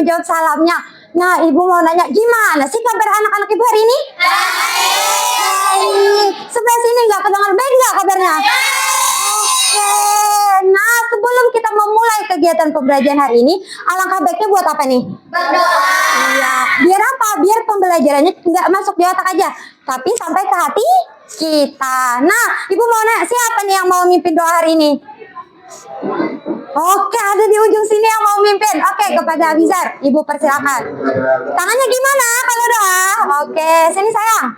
menjawab salamnya. Nah, Ibu mau nanya, gimana sih kabar anak-anak Ibu hari ini? Baik. Sebelah sini nggak kedengar, baik nggak kabarnya? Oke. Nah, sebelum kita memulai kegiatan pembelajaran hari ini, alangkah baiknya buat apa nih? Berdoa. Iya. Biar apa? Biar pembelajarannya nggak masuk di otak aja, tapi sampai ke hati kita. Nah, Ibu mau nanya, siapa nih yang mau mimpin doa hari ini? Oke, ada di ujung sini yang mau mimpin. Oke, kepada Abizar, Ibu persilakan. Tangannya gimana kalau doa? Oke, sini sayang.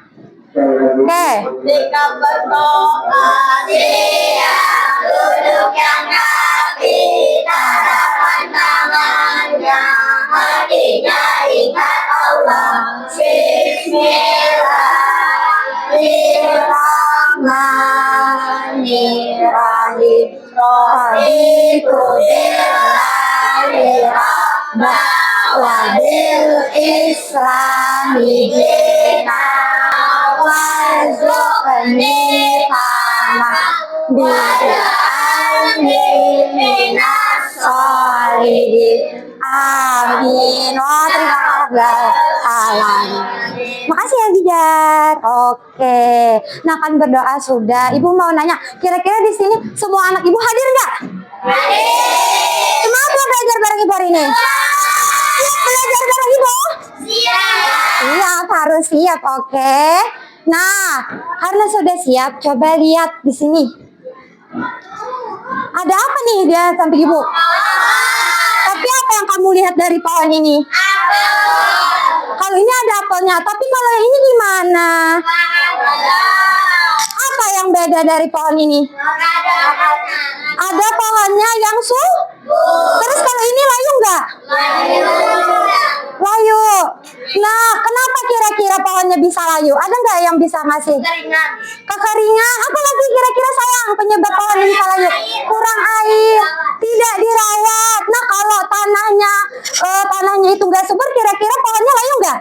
Oke. Jika berdoa siang, duduk yang rapi, tatapan tangannya, hatinya ingat Allah. Bismillahirrahmanirrahim. Raditu billahi rabba wa bil islami dina warzuqni fahma bij'alni minas sholihin. Amin. Oh, terima kasih. Makasih ya Bijak. Oke. Nah, kan berdoa sudah. Ibu mau nanya, kira-kira di sini semua anak Ibu hadir nggak? Hadir. Semangat belajar bareng Ibu hari ini. Siap belajar bareng Ibu? Siap. Siap, harus siap. Oke. Nah, karena sudah siap, coba lihat di sini. Ada apa nih dia samping Ibu? Tapi apa yang kamu lihat dari pohon ini? Kalau ini ada apelnya, tapi kalau yang ini gimana? Apa yang beda dari pohon ini? Ada pohonnya yang terus kalau ini layu nggak? Layu. Nah, kenapa kira-kira pohonnya bisa layu? Ada nggak yang bisa ngasih? Kekeringan. Apa lagi kira-kira sayang penyebab pohon ini bisa layu? Kurang air, tidak dirawat. Nah, kalau tanahnya itu nggak subur, kira-kira pohonnya layu nggak?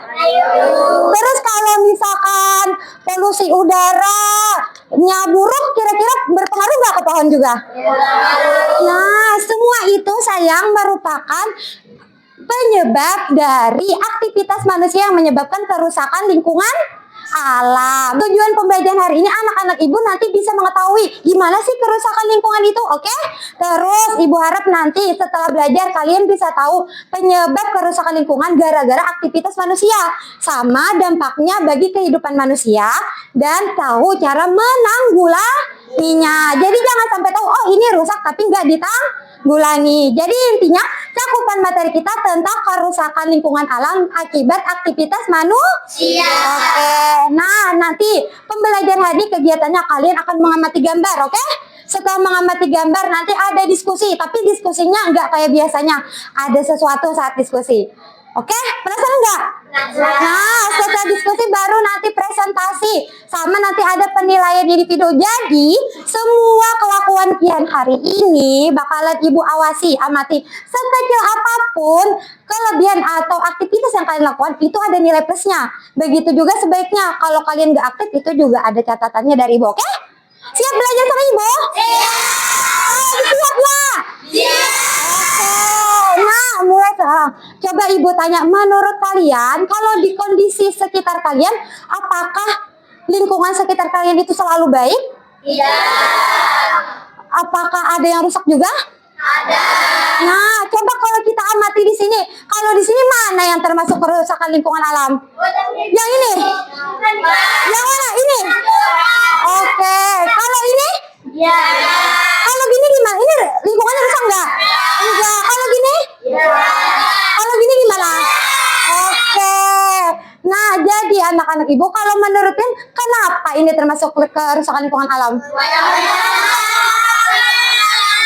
Terus kalau misalkan polusi udaranya buruk, kira-kira berpengaruh nggak ke pohon juga? Nah, semua itu sayang merupakan penyebab dari aktivitas manusia yang menyebabkan kerusakan lingkungan alam. Tujuan pembelajaran hari ini anak-anak Ibu nanti bisa mengetahui gimana sih kerusakan lingkungan itu, oke? Terus Ibu harap nanti setelah belajar kalian bisa tahu penyebab kerusakan lingkungan gara-gara aktivitas manusia, sama dampaknya bagi kehidupan manusia, dan tahu cara menanggulanginya. Jadi jangan sampai tahu, oh ini rusak tapi nggak ditanggulangi. Jadi intinya cakupan materi kita tentang kerusakan lingkungan alam akibat aktivitas manusia. Oke. Nah, nanti pembelajaran hari ini kegiatannya kalian akan mengamati gambar, oke? Setelah mengamati gambar nanti ada diskusi, tapi diskusinya nggak kayak biasanya. Ada sesuatu saat diskusi. Oke, penasaran nggak? Nah, setelah diskusi baru nanti presentasi, sama nanti ada penilaian individu. Jadi, semua kelakuan Kian hari ini bakalan Ibu awasi, amati. Sekecil apapun kelebihan atau aktivitas yang kalian lakukan, itu ada nilai plusnya. Begitu juga sebaiknya, kalau kalian nggak aktif, itu juga ada catatannya dari Ibu, oke? Siap belajar sama Ibu? Siap! Siap nggak? Siap! Oke, nah mulai sekarang. Coba Ibu tanya, menurut kalian, kalau di kondisi sekitar kalian, apakah lingkungan sekitar kalian itu selalu baik? Iya. Apakah ada yang rusak juga? Ada. Nah, coba kalau kita amati di sini, kalau di sini mana yang termasuk kerusakan lingkungan alam? Yang ini? Yang mana? Ini? Oke, kalau ini? Iya. Kalau gini gimana? Ini lingkungannya rusak nggak? Enggak. Kalau gini? Iya. Kalau gini gimana? Oke. Nah, jadi anak-anak Ibu, kalau menurutnya kenapa ini termasuk kerusakan lingkungan alam?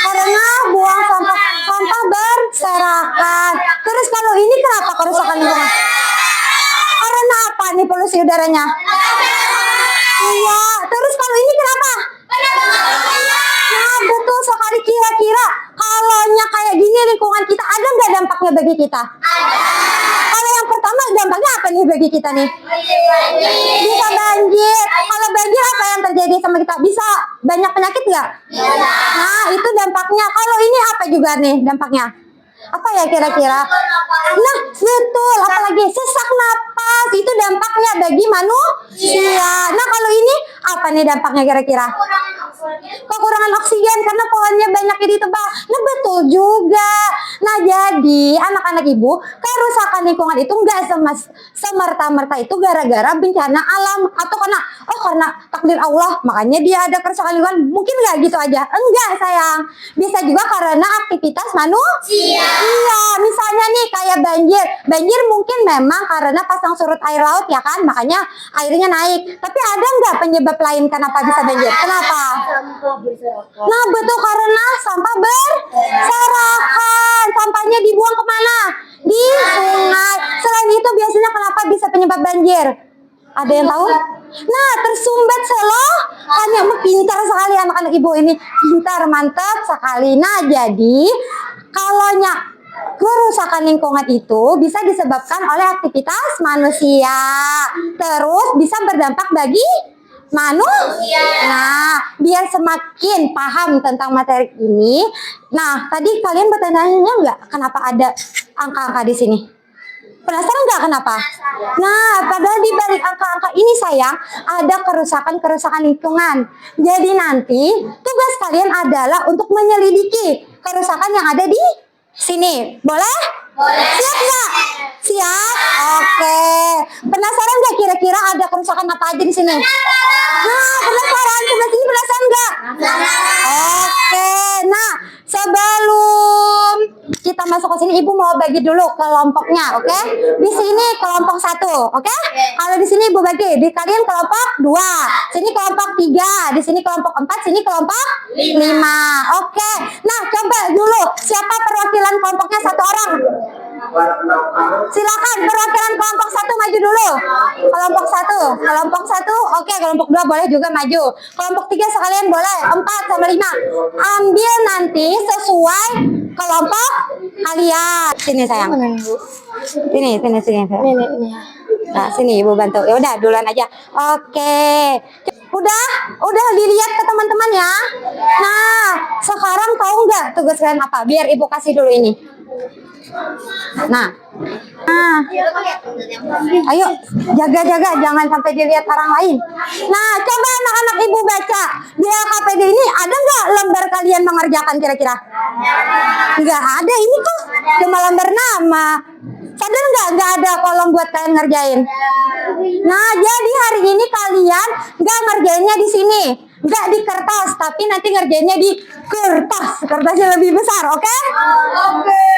Karena buang sampah berserakan. Terus kalau ini kenapa kerusakan lingkungan? Karena apa nih polusi udaranya? Iya. Terus kalau ini kenapa? Nah, betul sekali. Kira-kira kalau kayak gini lingkungan kita ada nggak dampaknya bagi kita? Kalau yang pertama dampaknya apa nih bagi kita nih? Bisa banjir. Kalau banjir apa yang terjadi sama kita? Bisa banyak penyakit nggak? Nah, itu dampaknya. Kalau ini apa juga nih dampaknya? Apa ya kira-kira? Nah, betul. Apalagi sesak napas itu dampaknya bagi manusia. Nah, kalau ini apa nih dampaknya kira-kira? Kekurangan oksigen karena pohonnya banyak yang ditebang. Nah, betul juga. Nah, jadi anak-anak ibu, kerusakan lingkungan itu enggak semerta-merta itu gara-gara bencana alam atau karena takdir Allah makanya dia ada kerusakan lingkungan. Mungkin nggak gitu aja. Enggak, sayang. Bisa juga karena aktivitas manusia. Iya, misalnya nih kayak banjir. Banjir mungkin memang karena pasang surut air laut ya kan, makanya airnya naik. Tapi ada nggak penyebab lain kenapa bisa banjir? Kenapa? Nah, betul karena sampah berserakan. Sampahnya dibuang kemana? Di sungai. Selain itu biasanya kenapa bisa penyebab banjir? Ada yang tahu? Nah, tersumbat hanya pintar sekali anak-anak ibu ini. Pintar, mantap sekali. Nah, jadi kalau kerusakan lingkungan itu bisa disebabkan oleh aktivitas manusia. Terus bisa berdampak bagi manusia. Nah, biar semakin paham tentang materi ini. Nah, tadi kalian bertanya nggak kenapa ada angka-angka di sini? Penasaran nggak kenapa? Nah, padahal di balik angka-angka ini sayang, ada kerusakan lingkungan. Jadi nanti tugas kalian adalah untuk menyelidiki kerusakan yang ada di sini. Boleh? Boleh. Siap nggak? Siap? Oke. Penasaran nggak kira-kira ada kerusakan apa aja di sini? Nah, penasaran? Sebelah sini penasaran nggak? Oke. Nah, sebelum kita masuk ke sini, ibu mau bagi dulu kelompoknya, oke? Di sini kelompok 1, oke? Kalau di sini ibu bagi, di kalian kelompok 2, sini kelompok 3, di sini kelompok 4, sini kelompok 5, oke? Nah, coba dulu siapa perwakilan kelompoknya satu orang? Silakan perwakilan kelompok 1 maju dulu. Kelompok 1, oke. Kelompok 2 boleh juga maju. Kelompok 3 sekalian boleh. 4 sama 5. Ambil nanti sesuai kelompok kalian. Sini sayang. Sini sayang. Nah, sini ibu bantu. Ya udah, duluan aja. Oke. Udah dilihat ke teman-teman ya. Nah, sekarang tahu nggak tugas kalian apa? Biar ibu kasih dulu ini. Nah, ayo jaga-jaga jangan sampai dilihat orang lain. Nah, coba anak-anak ibu baca di LKPD ini ada nggak lembar kalian mengerjakan kira-kira? Nggak ada, ini kok cuma lembar nama. Sadar nggak ada kolom buat kalian ngerjain. Nah, jadi hari ini kalian nggak ngerjainnya di sini, nggak di kertas, tapi nanti ngerjainnya di kertasnya lebih besar, oke?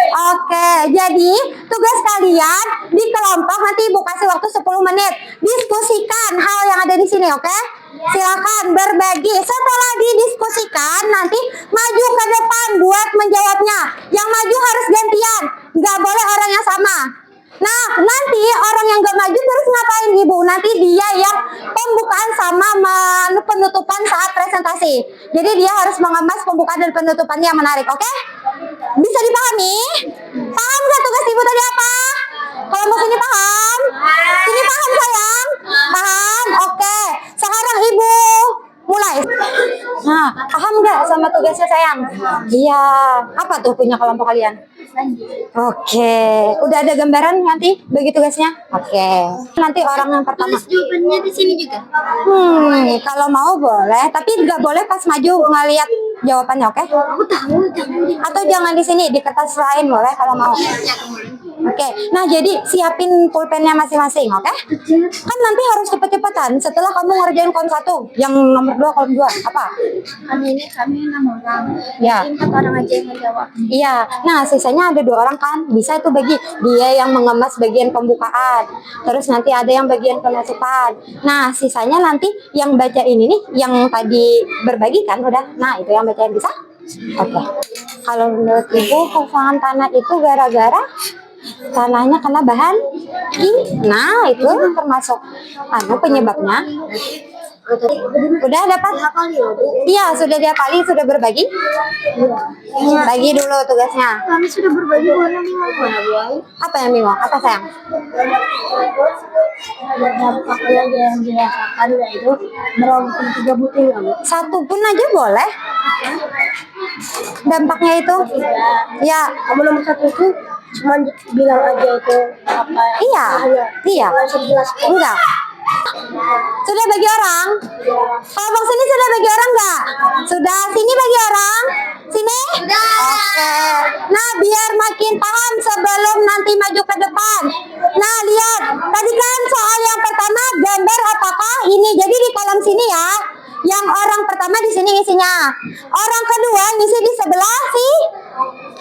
Oke, jadi tugas kalian di kelompok nanti ibu kasih waktu 10 menit. Diskusikan hal yang ada di sini, oke? Silakan berbagi. Setelah didiskusikan, nanti maju ke depan buat menjawabnya. Yang maju harus gantian, nggak boleh orang yang sama. Nah, nanti orang yang gak maju terus ngapain ibu? Nanti dia yang pembukaan sama penutupan saat presentasi. Jadi dia harus mengemas pembukaan dan penutupannya yang menarik, oke? Bisa dipahami? Paham gak tugas ibu tadi apa? Kelompok sini paham? Sini paham sayang? Paham? Oke. Sekarang ibu mulai. Nah, paham gak sama tugasnya sayang? Iya. Apa tuh punya kelompok kalian? Oke, udah ada gambaran nanti bagi tugasnya? Oke. Nanti orang yang pertama. Tulis jawabannya di sini juga. Kalau mau boleh, tapi nggak boleh pas maju ngeliat jawabannya, oke? Aku tahu, Atau jangan di sini, di kertas lain boleh kalau mau. Oke, nah jadi siapin pulpennya masing-masing, oke? Kan nanti harus cepet-cepetan setelah kamu ngerjain kolom 1. Yang nomor 2, kolom 2, apa? Kami 6 orang. Ya. 4 orang aja yang menjawab. Iya, nah sisanya ada 2 orang kan, bisa itu bagi dia yang mengemas bagian pembukaan, terus nanti ada yang bagian penutupan. Nah sisanya nanti yang baca ini nih, yang tadi berbagi kan udah, nah itu yang bacain bisa? Oke. Kalau menurut ibu kosongan tanah itu gara-gara tanahnya kena bahan kimia. Nah itu termasuk penyebabnya. Udah dapat? Iya, sudah dihafali, sudah berbagi. Bagi dulu tugasnya. Kami sudah berbagi warna bingung mana, Boy? Apa yang bingung? Apa sayang? Dampaknya aja yang dirasakan yaitu merogoh 3 butir kamu. Satu pun aja boleh. Dampaknya itu? Ya, Kamu nomor 1 itu cuma bilang aja itu apa? iya. Iya. Langsung jelas. Enggak. Sudah bagi orang? Kelompok sini sudah bagi orang enggak? Sudah. Sini bagi orang? Sini? Sudah. Oke. Nah, biar makin paham sebelum nanti maju ke depan. Nah, lihat. Tadi kan soal yang pertama gambar apakah ini. Jadi di kolom sini ya. Yang orang pertama di sini isinya. Orang kedua ngisi di sebelah sih.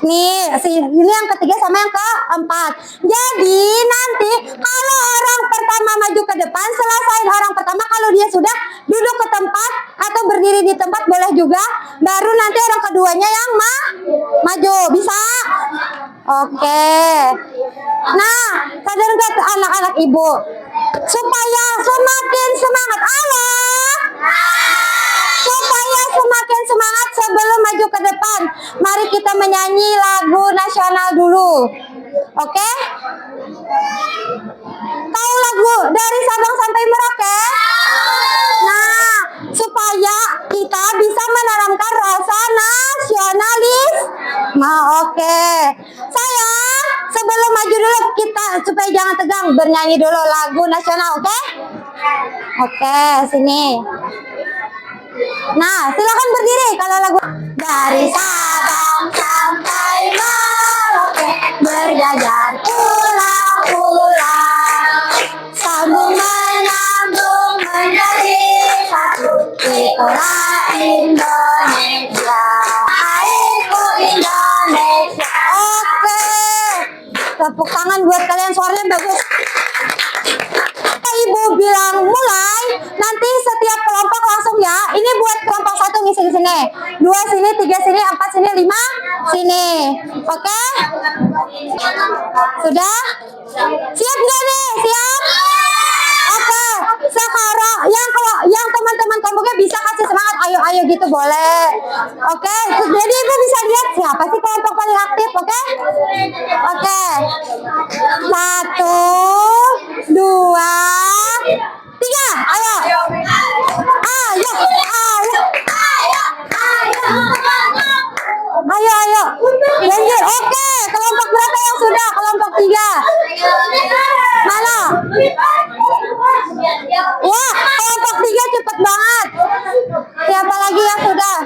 Nih, ini yang ketiga sama yang keempat. Jadi nanti kalau orang pertama maju ke depan, selesai orang pertama kalau dia sudah duduk ke tempat atau berdiri di tempat boleh juga. Baru nanti orang keduanya yang maju. Bisa? Oke. Nah, sadar nggak anak-anak ibu? Supaya semakin semangat Allah. Supaya semakin semangat sebelum maju ke depan, mari kita menyanyi lagu nasional dulu. Oke? Tahu lagu dari Sabang sampai Merauke? Nah, supaya kita bisa menanamkan rasa nasionalis. Nah, oke. Sayang, sebelum maju dulu kita supaya jangan tegang bernyanyi dulu lagu nasional, oke? Oke, sini. Nah, silakan berdiri kalau lagu dari Sabang sampai Merauke berjajar pulau-pulau sambung menyambung menjadi satu, itulah Indonesia, airku Indonesia. Oke, tepuk tangan buat kalian, suaranya bagus. Ibu bilang mulai, nanti setiap kelompok langsung ya. Ini buat kelompok 1 ngisi di sini, 2 sini, 3 sini, 4 sini, 5 sini. Oke? Sudah? Siap nggak nih? Siap? Oke. Sekarang yang teman-teman kelompoknya bisa kasih semangat, ayo gitu boleh. Oke. Jadi ibu bisa lihat siapa sih kelompok paling aktif, oke? Oke. 1, 2, 3, ayo. Ayo. Lanjut. Oke, kelompok berapa yang sudah? Kelompok 3. Mana? Wah, kelompok 3 cepet banget. Siapa lagi yang sudah?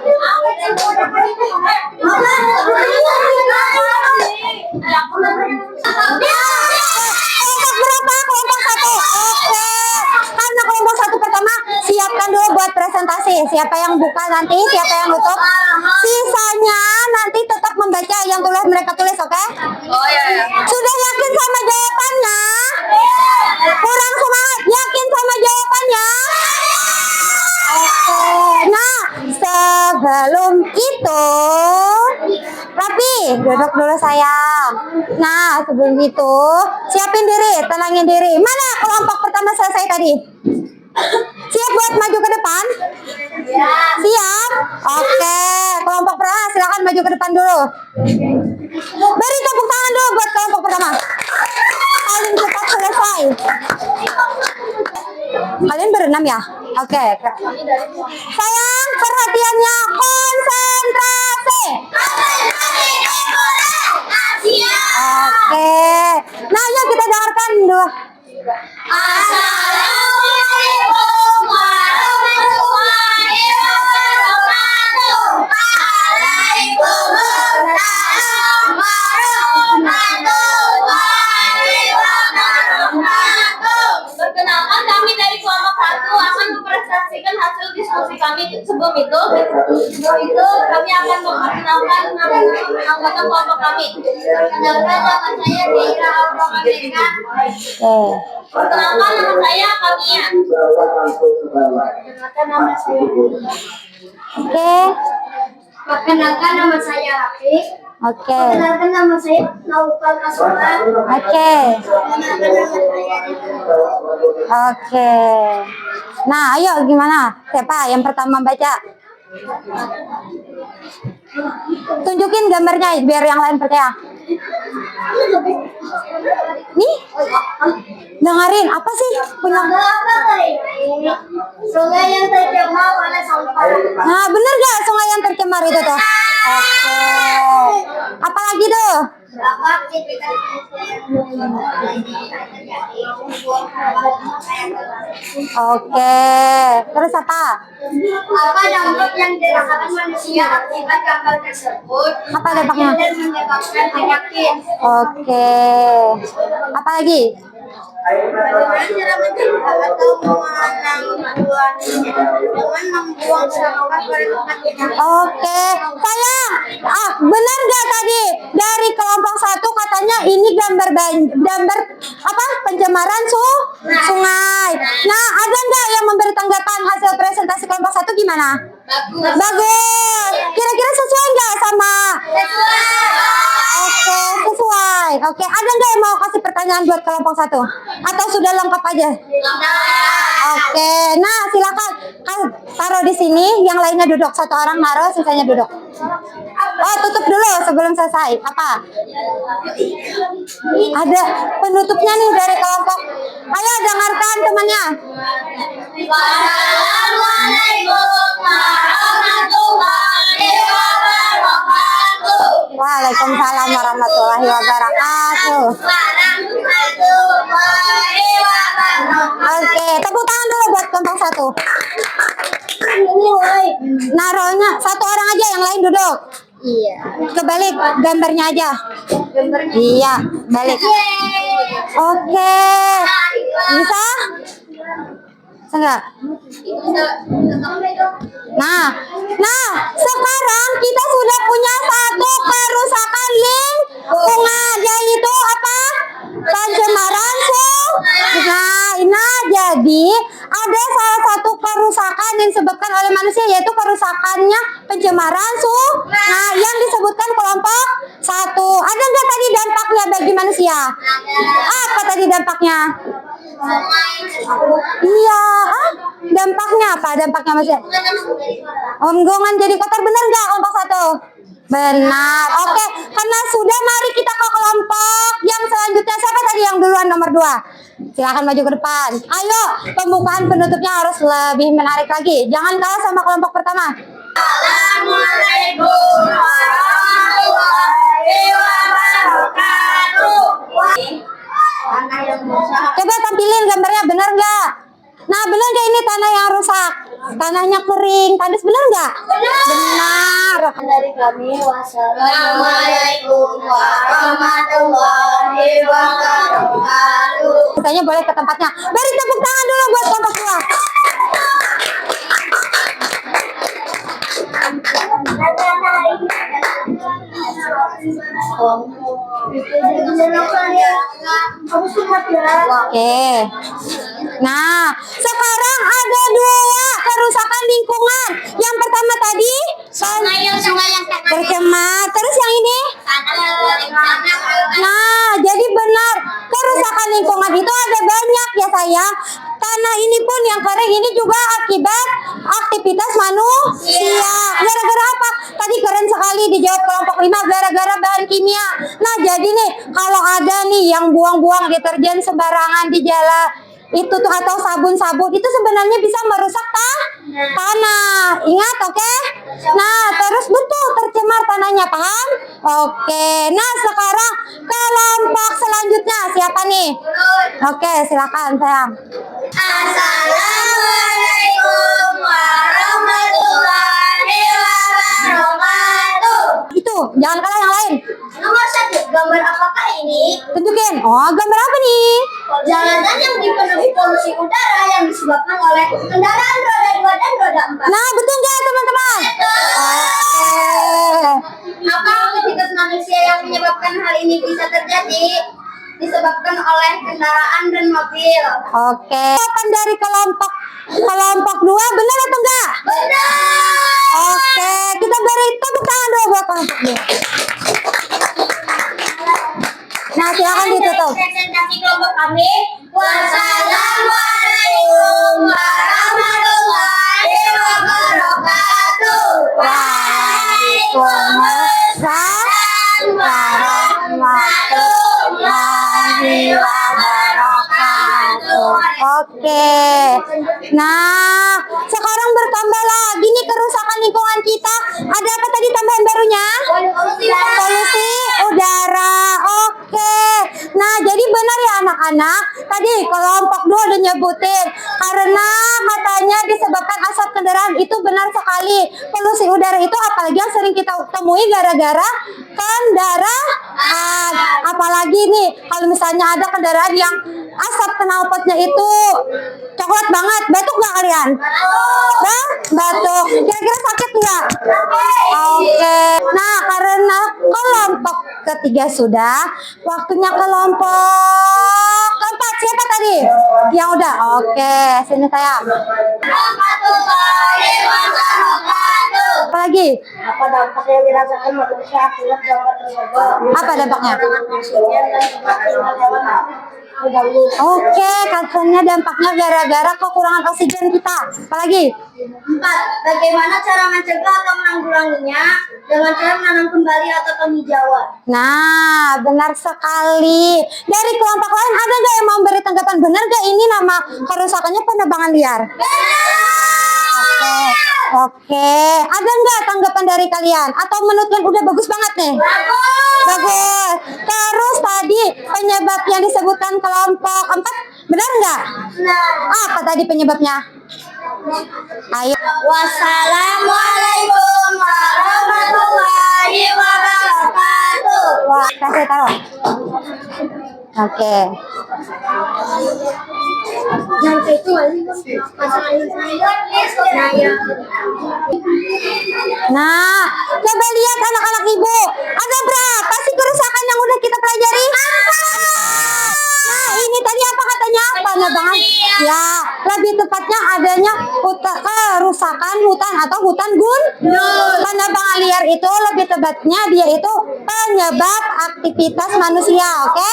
Kelompok berapa? Kelompok 1. Oke. Karena kelompok 1 pertama siapkan dulu buat presentasi. Siapa yang buka nanti, siapa yang nutup. Sisanya nanti tetap membaca yang tulis mereka tulis, oke? Oh iya. Sudah yakin sama jawabannya? Kurang semangat, yakin sama jawabannya? Oke. Nah, sebelum itu Rapi, duduk dulu sayang. Nah, sebelum itu siapin diri, tenangin diri. Mana kelompok pertama selesai tadi? Siap buat maju ke depan? Siap? Oke, kelompok pertama silakan maju ke depan dulu. Beri tepuk tangan dulu buat kelompok pertama. Paling cepat selesai. Kalian berenam ya? Oke. Sayang, perhatiannya konsentrasi. Oke. Nah, yuk kita dengarkan dulu. Assalamualaikum warahmatullahi wabarakatuh. Waalaikumsalam warahmatullahi wabarakatuh. Perkenalkan, kami dari kelompok 1 akan mempresentasikan hasil diskusi kami. Sebelum itu kami akan memperkenalkan anggota kelompok kami. Perkenalkan, nama saya Deira Aurora Mega. Perkenalkan, nama saya Kamia. Perkenalkan, nama saya Oke. Perkenalkan, nama saya Rafi. Oke. Perkenalkan, nama saya Naufal Kasuma. Oke. Perkenalkan, nama saya Dita. Oke. Nah, ayo gimana? Siapa yang pertama baca? Tunjukin gambarnya biar yang lain percaya. Nih, dengerin apa sih? Punya. Sungai yang tercemar oleh sampah. Nah, bener gak sungai yang tercemar itu tuh? Oke. Apalagi tuh? Berapa aktivitas Oke. Terus apa? apa dampak yang dirasakan manusia akibat gambar tersebut? Apa dampaknya? Dan menyebabkan penyakit. Oke. Apalagi? Bagaimana cara mencegah atau menanggulanginya dengan membuang sampah pada tempat yang Oke, sayang. Benar nggak tadi dari kelompok 1 katanya ini gambar apa pencemaran sungai. Nah, ada nggak yang memberi tanggapan hasil presentasi kelompok 1 gimana? Bagus. Kira-kira sesuai nggak sama? Oke, sesuai. Oke, ada nggak yang mau kasih pertanyaan buat kelompok 1? Atau sudah lengkap aja? Oke, nah silakan taruh di sini, yang lainnya duduk. Satu orang naruh, sisanya duduk. Oh, tutup dulu sebelum selesai. Apa? Ada penutupnya nih dari kelompok. Ayo dengarkan temannya. Wassalamualaikum warahmatullahi wabarakatuh. Waalaikumsalam warahmatullahi wabarakatuh. Warahmatullahi wabarakatuh. Oke, tepuk tangan dulu buat kelompok 1. Naruhnya satu orang aja, yang lain duduk. Iya. Kebalik gambarnya aja. Iya, balik. Oke. Bisa? Enggak. Nah, sekarang kita sudah punya satu kerusakan lingkungan, yaitu apa? Pencemaran sungai. Nah, jadi ada salah satu kerusakan yang disebabkan oleh manusia, yaitu kerusakannya pencemaran sungai yang disebutkan kelompok 1. Ada nggak tadi dampaknya bagi manusia? Apa tadi dampaknya? Iya, dampaknya apa? Dampaknya manusia? Lingkungan jadi kotor, benar nggak kelompok 1? Benar. Oke, karena sudah, mari kita ke kelompok yang selanjutnya. Siapa tadi yang duluan nomor 2? Silakan maju ke depan. Ayo, pembukaan penutupnya harus lebih menarik lagi. Jangan kalah sama kelompok pertama. Assalamualaikum warahmatullahi wabarakatuh. Coba tampilin gambarnya, benar nggak? Nah, benar nggak ini tanah yang rusak? Tanahnya kering, tandus, benar nggak? Benar. Dari kami, wassalamualaikum warahmatullahi wabarakatuh. Misalnya boleh ke tempatnya. Beri tepuk tangan dulu buat kelompok 2. Oke. Nah, sekarang ada 2 kerusakan lingkungan. Yang pertama tadi Sungai yang tercemar. Terus yang ini? Nah, jadi benar, kerusakan lingkungan itu ada banyak ya sayang. Tanah ini pun yang kering ini juga akibat aktivitas manusia. Gara-gara apa? Tadi keren sekali dijawab kelompok 5, gara-gara bahan kimia. Nah, jadi nih kalau ada nih yang buang-buang deterjen sembarangan di jalan itu tuh, atau sabun-sabun itu sebenarnya bisa merusak tanah. Ingat, oke? Nah, terus betul tercemar tanahnya, paham? Oke. Nah, sekarang kelompok selanjutnya siapa nih? Oke, silakan sayang. Assalamualaikum warahmatullahi wabarakatuh. Itu, jangan kalah yang lain. Nomor 1, gambar apakah ini? Tunjukin. Oh, gambar apa nih? Jalanan yang dipenuhi polusi udara yang disebabkan oleh kendaraan roda 2 dan roda 4. Nah, betul nggak teman-teman? Oke. Apa aktivitas manusia yang menyebabkan hal ini bisa terjadi? Disebabkan oleh kendaraan dan mobil. Oke. Jawaban dari kelompok 2 benar atau enggak? Benar. Oke, kita beri tepuk tangan dulu buat kelompok 2. Nah, silakan ditutup. Presentasi kelompok kami. Wassalamualaikum warahmatullahi Oke. Nah, sekarang bertambah lagi nih kerusakan lingkungan kita. Ada apa tadi tambahan barunya? Polusi udara. Oke. Nah, jadi benar ya anak-anak. Tadi kelompok 2 udah nyebutin. Karena katanya disebabkan asap kendaraan, itu benar sekali. Polusi udara itu apalagi yang sering kita temui gara-gara kendaraan. Apalagi nih kalau misalnya ada kendaraan yang asap knalpotnya itu coklat banget, batuk nggak kalian? Batuk. Kira-kira sakit nggak? Oke. Nah, karena kelompok ketiga sudah, waktunya kelompok keempat. Siapa tadi? Yang udah. Oke, sini sayang. Apa lagi? Apa dampak yang dirasakan manusia akibat gambar tersebut? Apa dampaknya? Mengganggu. Oke, katanya dampaknya gara-gara kekurangan oksigen kita. Apalagi? 4. Bagaimana cara mencegah atau menanggulanginya? Dengan cara menanam kembali atau penghijauan. Nah, benar sekali. Dari kelompok lain ada nggak yang mau beri tanggapan? Benar nggak ini nama kerusakannya penebangan liar? Oke. Ada nggak tanggapan dari kalian? Atau menurut kalian udah bagus banget nih? Bagus. Terus tadi penyebab yang disebutkan kelompok 4, benar nggak? Apa tadi penyebabnya? Ayo. Wassalamualaikum warahmatullahi wabarakatuh. Wah, kasih tahu. Oke. Nanti itu Nah, coba lihat anak-anak ibu. Ada berapa sih kerusakan yang udah kita pelajari? Nah, ini tadi apa katanya? Penebangan. Ya, lebih tepatnya adanya kerusakan hutan atau hutan gundul. Penebangan liar itu lebih tepatnya dia itu penyebab aktivitas manusia, oke?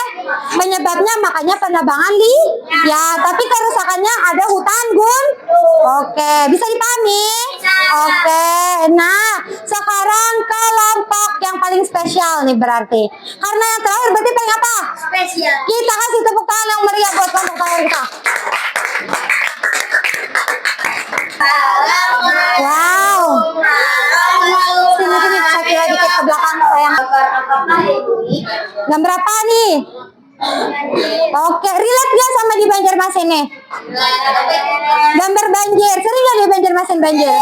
Penyebabnya makanya penebangan liar, tapi kerusakannya ada hutan gundul. Oke, bisa dipahami? Oke, nah sekarang kelompok yang paling spesial nih berarti. Karena yang terakhir berarti paling apa? spesial. Kita kasih tepuk tangan yang meriah buat kelompok terakhir kita. Wow. Sini saya kira dikit ke belakang sayang. Gambar apa nih? Oke, relate gak sama di Banjarmasin nih? Gambar banjir, sering gak di Banjarmasin banjir?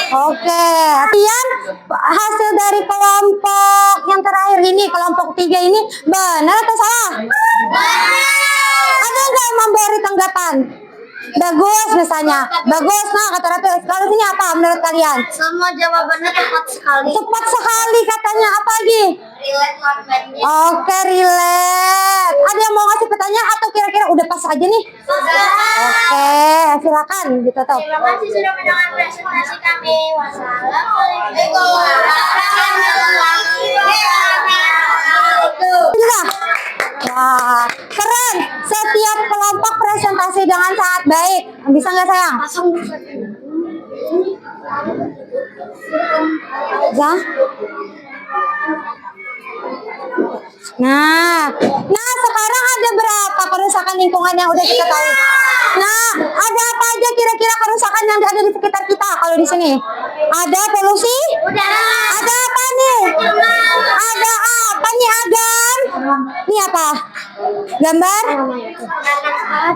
Oke, kemudian hasil dari kelompok yang terakhir ini, kelompok 3 ini benar atau salah? Ada nggak yang memberi tanggapan? Bagus misalnya, bagus. Nah kata Ratu, kalau sini apa menurut kalian? Semua jawabannya tepat sekali. Tepat sekali katanya. Apa lagi? Relate marketnya. Oke, relate. Ada yang mau ngasih pertanyaan atau kira-kira udah pas aja nih? Oke, silakan ditutup. Terima kasih sudah mendengar presentasi kami. Wassalamualaikum warahmatullahi wabarakatuh. Sudah. Wah, keren. Setiap kelompok presentasi dengan sangat baik. Bisa nggak sayang? Ya. Nah sekarang ada berapa kerusakan lingkungan yang udah kita tahu? Nah, ada apa aja kira-kira kerusakan yang ada di sekitar kita kalau di sini? Ada polusi? Ada apa nih? Ada apa nih Agan? Ini apa? Gambar?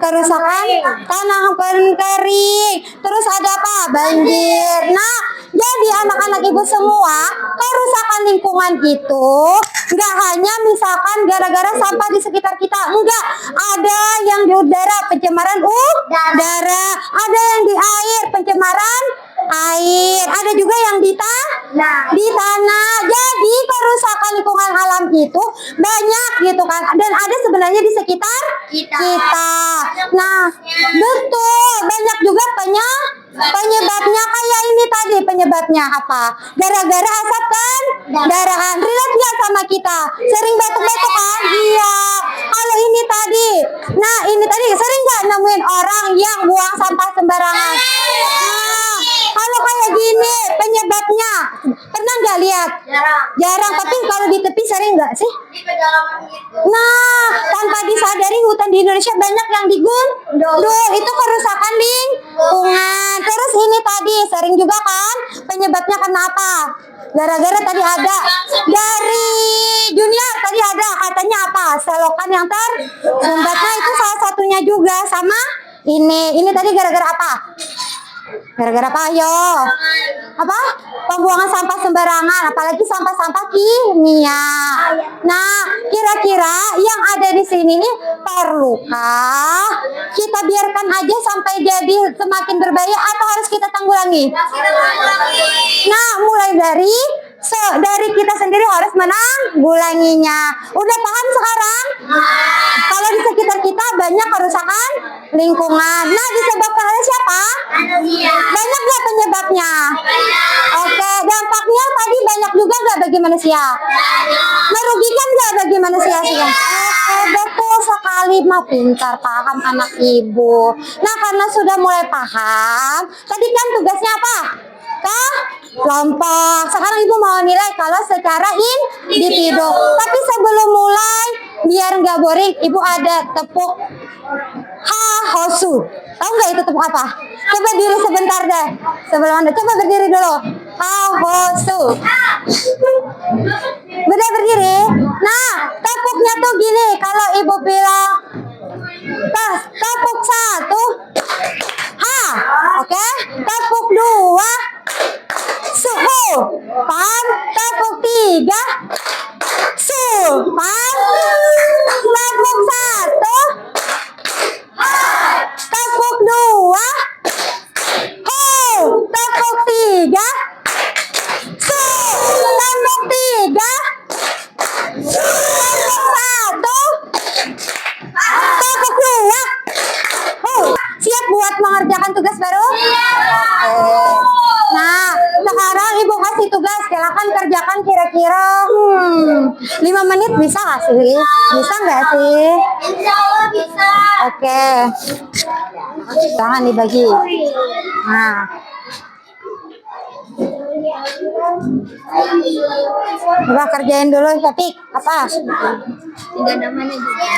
Kerusakan tanah kering. Terus ada apa? Banjir. Nah, jadi anak-anak ibu semua, kerusakan lingkungan itu nggak hanya misalkan gara-gara sampah di sekitar kita, enggak. Ada yang di udara, pencemaran udara. Ada yang di air, pencemaran air. Ada juga yang di tanah. Jadi kerusakan lingkungan alam itu banyak gitu kan. Dan ada sebenarnya di sekitar kita. Nah, betul. Banyak juga penyebabnya kayak ini tadi. Penyebabnya apa? Gara-gara asap kendaraan. Relate nggak sama kita? Sering batuk-batuk kan? Iya. Kalau ini tadi. Nah, ini tadi sering nggak nemuin orang yang buang sampah sembarangan? Nah, kalau kayak gini penyebabnya, pernah nggak nggak lihat? Jarang, tapi kalau di tepi sering nggak sih? Nah, tanpa disadari hutan di Indonesia banyak yang digundul. Itu kerusakan lingkungan. Terus ini tadi sering juga kan penyebabnya kenapa? Gara-gara tadi ada dari Junior tadi ada katanya apa? Selokan yang tersumbat. Nah, itu salah satunya juga sama ini tadi gara-gara apa? Gara-gara apa? Ayo. Apa? Pembuangan sampah sembarangan, apalagi sampah-sampah kimia. Nah, kira-kira yang ada di sini nih perlukah kita biarkan aja sampai jadi semakin berbahaya atau harus kita tanggulangi? Nah, mulai dari kita sendiri harus menanggulanginya. Udah paham sekarang? Kalau di sekitar kita banyak kerusakan lingkungan. Nah, disebabkan oleh siapa? Banyak nggak penyebabnya? Oke, dampaknya tadi banyak juga nggak bagi manusia? Merugikan nggak bagi manusia sih? Oke, betul sekali. Mah pintar, paham anak ibu. Nah, karena sudah mulai paham, tadi kan tugasnya apa? Kelompok. Sekarang ibu mau nilai kalau secara individu. Tapi sebelum mulai, biar nggak boring, ibu ada tepuk Hahosu. Tahu nggak itu tepuk apa? Coba diri sebentar deh. Sebelum Anda coba berdiri dulu. Hahosu. Udah berdiri. Nah, tepuknya tuh gini. Kalau ibu bilang tepuk satu, ha, oke. Tepuk dua, suhu. Pan. Tepuk tiga, su. Pan. Tepuk satu, tepuk dua, ho. Tepuk tiga, su. Tepuk tiga, tepuk satu, tepuk dua. Siap buat mengerjakan tugas baru? Nah, sekarang ibu kasih tugas, silakan kerjakan kira-kira 5 menit bisa nggak sih? Bisa nggak sih? Insya Allah bisa. Oke. Jangan dibagi. Nah, coba kerjain dulu, Syafiq. Apa? Tidak namanya juga.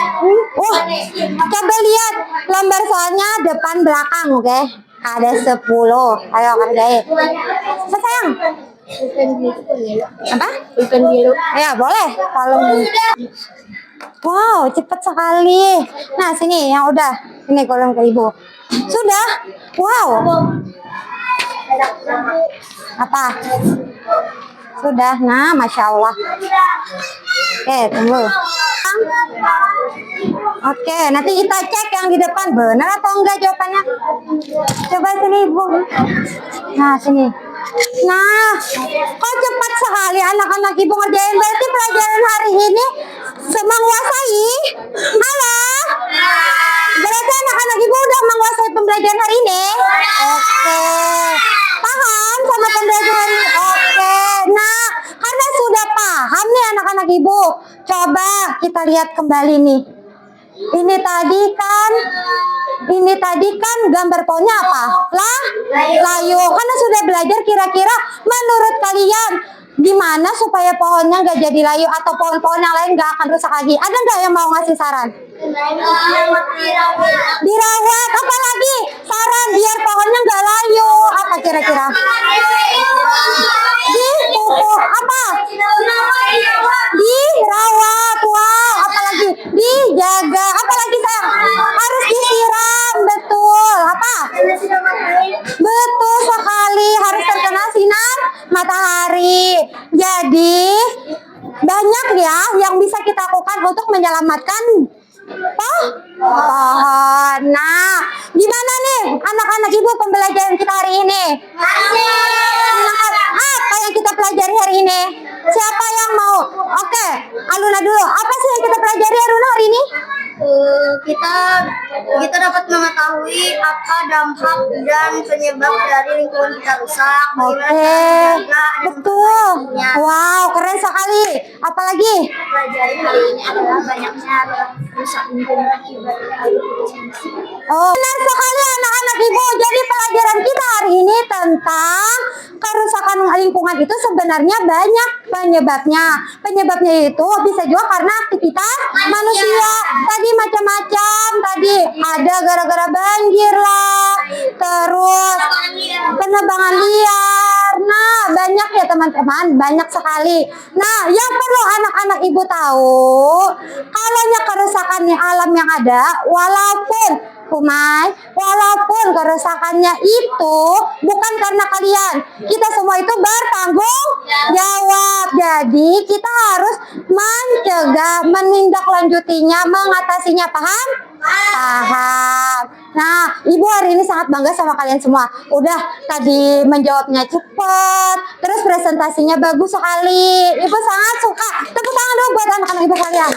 Coba lihat lembar soalnya depan belakang, oke? Ada 10. Ayo kerjain. Sayang. Pulpen biru. Apa? Pulpen biru. Ya, boleh. Kalau wow, cepat sekali. Nah, sini yang udah. Ini kolom ke ibu. Sudah? Wow. Apa? Sudah. Nah, Masya Allah. Oke, tunggu. Oke, nanti kita cek yang di depan benar atau enggak jawabannya. Coba sini ibu. Nah, sini. Nah, kok cepat sekali anak-anak ibu ngerjain. Berarti pelajaran hari ini menguasai. Halo? Berarti anak-anak ibu udah menguasai pembelajaran hari ini. Oke. Paham sama pembelajaran hari ini? Oke. Nah, karena sudah paham nih anak-anak ibu, coba kita lihat kembali nih. Ini tadi kan gambar pohonnya apa? Layu. Karena sudah belajar, kira-kira menurut kalian gimana supaya pohonnya nggak jadi layu atau pohon-pohon yang lain nggak akan rusak lagi? Ada nggak yang mau ngasih saran? Dirawat. Apa lagi? Saran biar pohonnya nggak layu. Apa kira-kira? Dipupuk. Apa? Dirawat. Wow. Apalagi? Dijaga. Apalagi sayang? Harus disiram. Betul. Apa? Betul sekali. Harus terkena sinar matahari. Jadi banyak ya yang bisa kita lakukan untuk menyelamatkan pohon. Nah, gimana nih anak-anak ibu pembelajaran kita hari ini? Apa yang kita pelajari hari ini? Siapa yang mau? Oke, Aluna dulu. Apa sih yang kita pelajari Aluna hari ini? Kita dapat mengetahui apa dampak dan penyebab dari lingkungan kita rusak. Oke, betul. Wow, keren sekali. Apalagi? Pelajari hari ini adalah banyaknya rusak lingkungan akibat Oh, benar sekali anak-anak ibu. Jadi pelajaran kita hari ini tentang kerusakan kerusakan lingkungan itu sebenarnya banyak penyebabnya. Penyebabnya itu bisa juga karena aktivitas manusia. Tadi macam-macam. Tadi ada gara-gara banjir lah, terus penebangan liar. Nah, banyak ya teman-teman, banyak sekali. Nah, yang perlu anak-anak ibu tahu, kalau kerusakannya alam yang ada, walaupun walaupun kerusakannya itu bukan karena kalian, kita semua itu bertanggung jawab. Jadi kita harus mencegah, menindaklanjutinya, mengatasinya. Paham? Paham. Nah, ibu hari ini sangat bangga sama kalian semua. Udah tadi menjawabnya cepat, terus presentasinya bagus sekali. Ibu sangat suka. Tepuk tangan dong buat anak-anak ibu kalian.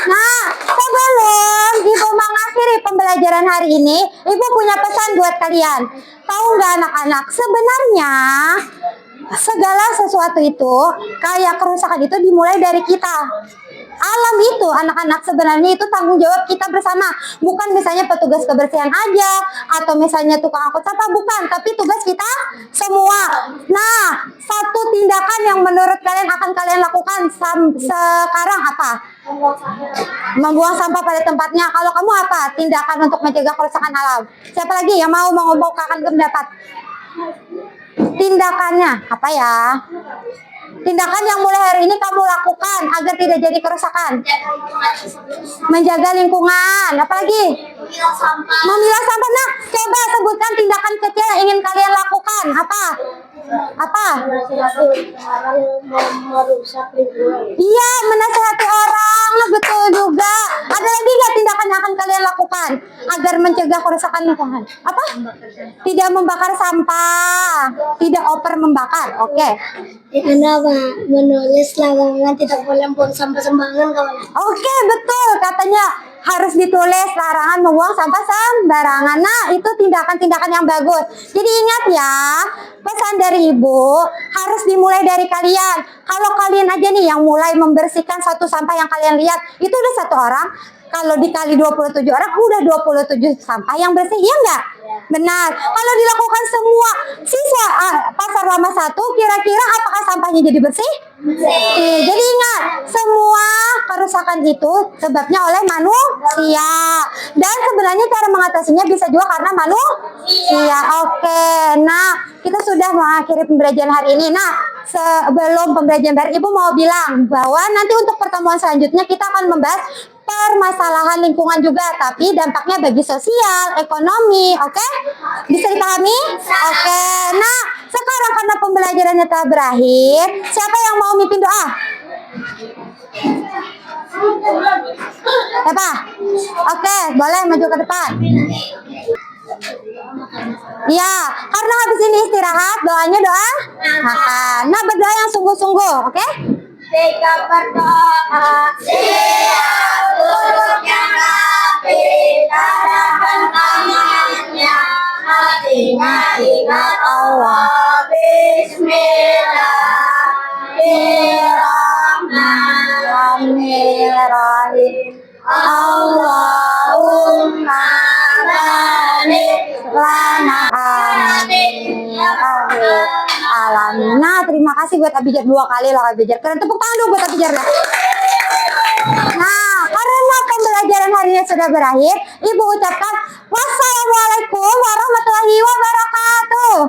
Nah, sebelum ibu mengakhiri pembelajaran hari ini, ibu punya pesan buat kalian. Tahu nggak anak-anak, sebenarnya segala sesuatu itu kayak kerusakan itu dimulai dari kita. Alam itu anak-anak sebenarnya itu tanggung jawab kita bersama. Bukan misalnya petugas kebersihan aja, atau misalnya tukang angkut sampah, bukan. Tapi tugas kita semua. Nah, satu tindakan yang menurut kalian akan kalian lakukan sekarang apa? Membuang sampah pada tempatnya. Kalau kamu apa? Tindakan untuk mencegah kerusakan alam. Siapa lagi yang mau mengemukakan pendapat? Tindakannya apa ya? Tindakan yang mulai hari ini kamu lakukan agar tidak jadi kerusakan. Menjaga lingkungan. Apalagi? Memilah sampah. Nah, coba sebutkan tindakan kecil yang ingin kalian lakukan. Apa? Iya, menasihati orang. Betul juga. Ada lagi nggak tindakan yang akan kalian lakukan agar mencegah kerusakan lingkungan? Apa? Tidak membakar sampah. Tidak over membakar. Oke. Menulis larangan tidak boleh buang sampah sembarangan, kawan. Oke, betul. Katanya harus ditulis larangan membuang sampah sembarangan. Nah, itu tindakan-tindakan yang bagus. Jadi ingat ya, pesan dari ibu harus dimulai dari kalian. Kalau kalian aja nih yang mulai membersihkan satu sampah yang kalian lihat, itu udah satu orang. Kalau dikali 27 orang, udah 27 sampah yang bersih, ya enggak? Benar. Kalau dilakukan semua siswa Pasar Lama 1, kira-kira apakah sampahnya jadi bersih? Jadi ingat, semua kerusakan itu sebabnya oleh manusia. Dan sebenarnya cara mengatasinya bisa juga karena manusia. Oke, nah kita sudah mengakhiri pembelajaran hari ini. Nah, sebelum pembelajaran hari ibu mau bilang bahwa nanti untuk pertemuan selanjutnya kita akan membahas permasalahan lingkungan juga, tapi dampaknya bagi sosial, ekonomi, oke? Bisa dipahami? Oke, nah sekarang karena pembelajarannya telah berakhir, siapa yang mau mimpin doa? Siapa? Oke, boleh maju ke depan. Ya, karena habis ini istirahat, doanya doa makan. Nah, berdoa yang sungguh-sungguh, oke? Jika berdoa, siap turutnya Nabi, tadakan tangannya, hatinya ingat Allah. Bismillahirrahmanirrahim. Allahumma barik lana amin ya Rabbal alamin. Nah, terima kasih buat Abijar 2 kali lah Abijar. Keren, tepuk tangan dulu buat Abijar ya. Nah, karena pembelajaran hari ini sudah berakhir, ibu ucapkan wassalamualaikum warahmatullahi wabarakatuh.